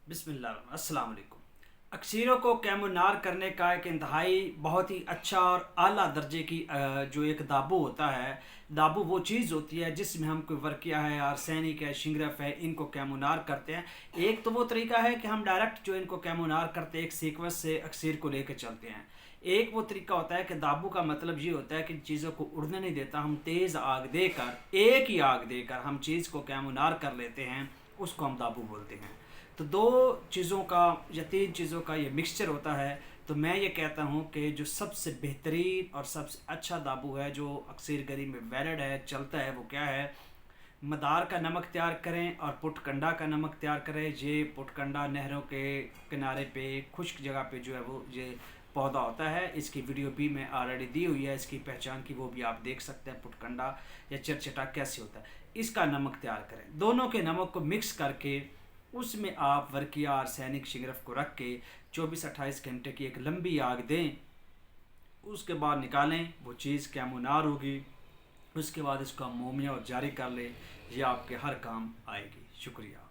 बिस्मिल्लाह अस्सलाम वालेकुम। अक्सीरों को कैमोनार करने का एक इंतहाई बहुत ही अच्छा और आला दर्जे की जो एक दाबू होता है। दाबू वो चीज़ होती है जिसमें हम कोई वर्किया है, आर्सेनिक है, शिंगरफ है, इनको कैमोनार करते हैं। एक तो वो तरीका है कि हम डायरेक्ट जो इनको कैमोनार करते हैं एक सीक्वेंस से अक्सीर को लेकर चलते हैं। एक वो तरीका होता है कि दाबू का मतलब ये होता है कि चीज़ों को उड़ने नहीं देता, हम तेज़ आग देकर, एक ही आग देकर हम चीज़ को कैमोनार कर लेते हैं, उसको हम दाबू बोलते हैं। तो दो चीज़ों का या तीन चीज़ों का ये मिक्सचर होता है। तो मैं ये कहता हूँ कि जो सबसे बेहतरीन और सबसे अच्छा दाबू है जो अक्सर गरी में वैलिड है, चलता है, वो क्या है? मदार का नमक तैयार करें और पुटकंडा का नमक तैयार करें। ये पुटकंडा नहरों के किनारे पे, खुश्क जगह पे जो है वो ये पौधा होता है। इसकी वीडियो भी मैं ऑलरेडी दी हुई है, इसकी पहचान की, वो भी आप देख सकते हैं पुटकंडा या चरचटा कैसे होता है। इसका नमक तैयार करें, दोनों के नमक को मिक्स करके उसमें आप वर्किया आर्सेनिक शिगरफ को रख के 24-28 घंटे की एक लंबी आग दें। उसके बाद निकालें, वो चीज़ कैमोनार होगी। उसके बाद इसको हम मोमिया और जारी कर लें, ये आपके हर काम आएगी। शुक्रिया।